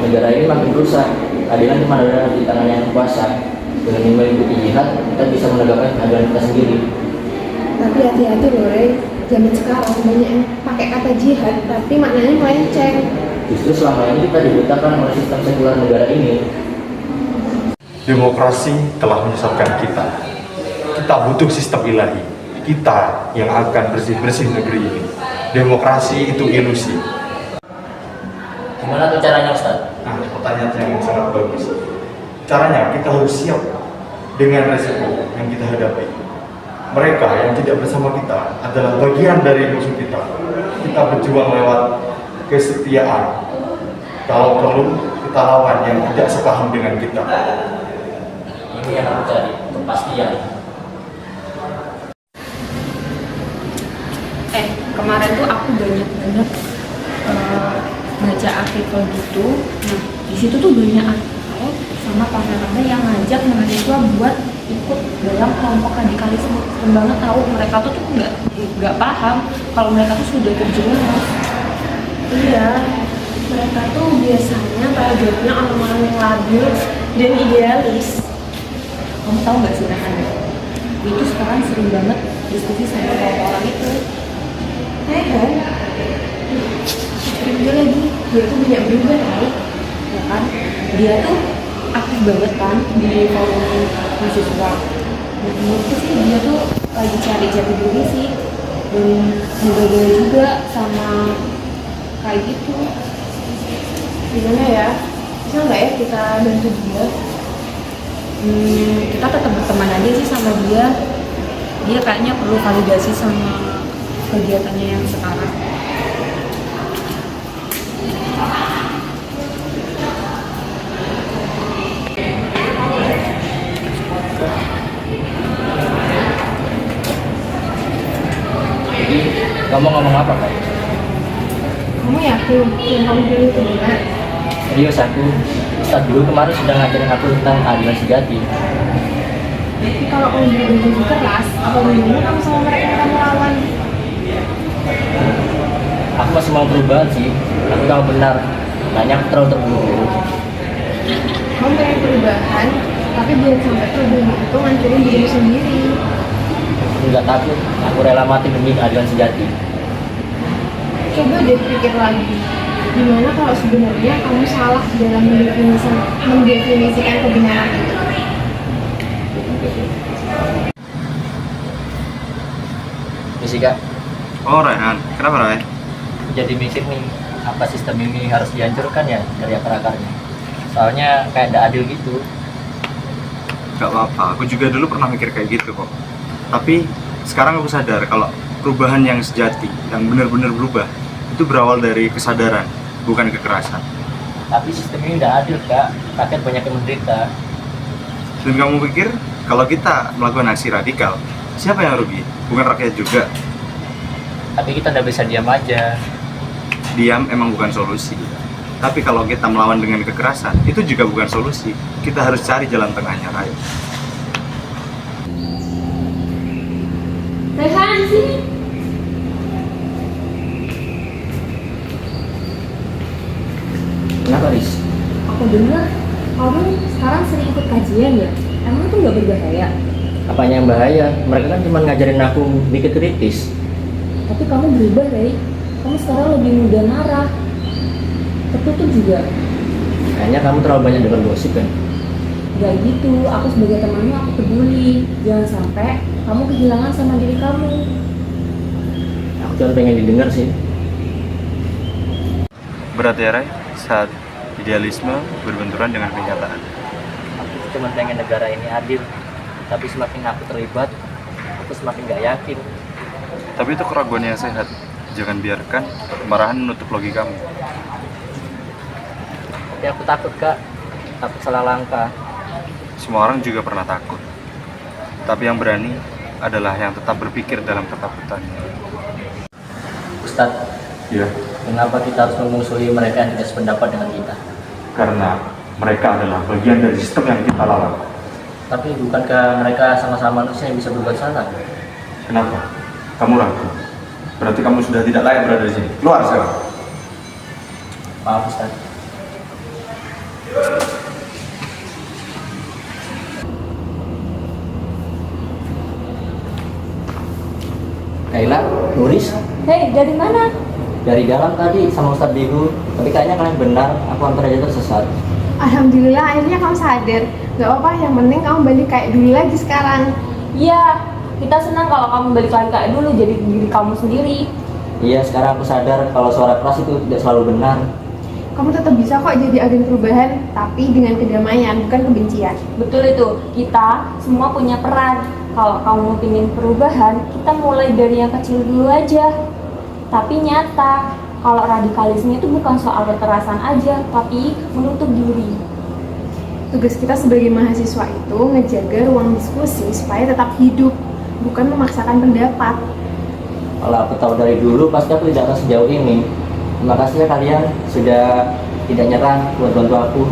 negara ini makin rusak, keadilan cuma ada di tangan yang kuasa. Dengan mengikuti jihad, kita bisa menegakkan keadilan kita sendiri. Tapi hati-hati loh, Rey. Zaman sekarang banyak yang pakai kata jihad, tapi maknanya melenceng. Justru selama ini kita dibutakan oleh sistem sekuler negara ini. Demokrasi telah menyesatkan kita. Kita butuh sistem ilahi. Kita yang akan bersih-bersih negeri ini. Demokrasi itu ilusi. Gimana tuh caranya, Ustaz? Nah, pertanyaan yang sangat bagus. Caranya kita harus siap dengan resiko yang kita hadapi. Mereka yang tidak bersama kita adalah bagian dari musuh kita. Kita berjuang lewat kesetiaan. Kalau perlu, kita lawan yang tidak sepaham dengan kita. Ini yang aku cari, kepastian. Kemarin tuh aku banyak banget baca artikel gitu. Nah, di situ tuh banyak artikel sama pamer-pamer yang ngajak mahasiswa buat ikut dalam kelompok radikalisme. Dan banget tahu mereka tuh nggak paham kalau mereka tuh sudah terjerumus. Iya, mereka tuh biasanya targetnya orang-orang yang labil dan idealis. Kamu tahu nggak sih Rehan? Itu sekarang sering banget diskusi sama kelompok orang itu. Dia lagi, dia tuh banyak berubah tau. Ya kan? Dia tuh aktif banget kan di forum mahasiswa. Dan menurutku sih dia tuh lagi cari jati diri sih. Dan semoga juga sama kayak gitu. Gimana ya? Bisa nggak ya kita bantu dia? Kita tetap berteman aja sih sama dia. Dia kayaknya perlu validasi sama kegiatannya yang sekarang. Kamu ngomong apa, Kak? Kamu yakin yang kamu pilih itu benar? Serius aku, Ustaz dulu kemarin sudah ngajarin aku tentang keadilan sejati. Tapi kalau kamu berbeda keras, apa bedanya kamu sama mereka yang kamu lawan? Aku masih mau perubahan sih, tapi kamu benar. Tanya aku terlalu terburu-buru. Kamu pengen perubahan, tapi jangan sampai perubahan itu ngancurin dirimu sendiri. Aku nggak takut, aku rela mati demi keadilan sejati. Coba deh pikir lagi, gimana kalau sebenarnya kamu salah dalam mendefinisikan kebenaran itu? Misi, Kak, Oh, Rehan. Kenapa, Ray? jadi mikir nih, apa sistem ini harus dihancurkan ya dari akar-akarnya? Soalnya kayak nggak adil gitu. Gak apa-apa, aku juga dulu pernah mikir kayak gitu kok. Tapi sekarang aku sadar kalau perubahan yang sejati, yang benar-benar berubah, itu berawal dari kesadaran, bukan kekerasan. Tapi sistem ini nggak adil, Kak. Rakyat banyak yang menderita. Dan kamu pikir kalau kita melakukan aksi radikal, siapa yang rugi? Bukan rakyat juga. Tapi kita nggak bisa diam aja. Diam emang bukan solusi. Tapi kalau kita melawan dengan kekerasan, itu juga bukan solusi. Kita harus cari jalan tengahnya, Ray. Rehan, sini. Kenapa, Riz? Aku dengar kamu sekarang sering ikut kajian ya? Emang itu nggak berbahaya? Apanya yang bahaya? Mereka kan cuma ngajarin aku bikin kritis. Tapi kamu berubah, Rey. Kamu sekarang lebih mudah marah. Tertutup juga. Kayaknya kamu terlalu banyak dengar gosip kan? Gak gitu, aku sebagai temanmu aku peduli. Jangan sampai kamu kehilangan sama diri kamu. Aku cuma pengen didengar sih. Berat ya, Ray, saat idealisme berbenturan dengan kenyataan. Aku cuma pengen negara ini adil. Tapi semakin aku terlibat, aku semakin gak yakin. Tapi itu keraguan yang sehat. Jangan biarkan kemarahan menutup logikamu. Tapi aku takut, Kak. Takut salah langkah. Semua orang juga pernah takut. Tapi yang berani adalah yang tetap berpikir dalam ketakutannya. Ustadz, Ya, kenapa kita harus memusuhi mereka yang tidak sependapat dengan kita? karena mereka adalah bagian dari sistem yang kita lawan. Tapi bukankah mereka sama-sama manusia yang bisa berbuat salah? Kenapa? Kamu ragu? Berarti kamu sudah tidak layak berada di sini. Keluar sekarang. Maaf, Ustadz. Nuris, Hei, dari mana? dari dalam tadi sama Ustadz Bigu, tapi kayaknya kalian benar, aku hampir aja tersesat. Alhamdulillah akhirnya kamu sadar. Gak apa-apa, yang penting kamu balik kayak dulu lagi sekarang. Iya, kita senang kalau kamu balik lagi kayak dulu, jadi diri kamu sendiri. Iya, sekarang aku sadar kalau suara keras itu tidak selalu benar. Kamu tetap bisa kok jadi agen perubahan, tapi dengan kedamaian, bukan kebencian. Betul itu, kita semua punya peran. Kalau kamu ingin perubahan, kita mulai dari yang kecil dulu aja. Tapi nyata, kalau radikalisme itu bukan soal kekerasan aja, tapi menutup diri. Tugas kita sebagai mahasiswa itu ngejaga ruang diskusi supaya tetap hidup, bukan memaksakan pendapat. Kalau aku tahu dari dulu, pasti aku tidak akan sejauh ini. Terima kasih ya kalian sudah tidak nyerah buat bantu aku.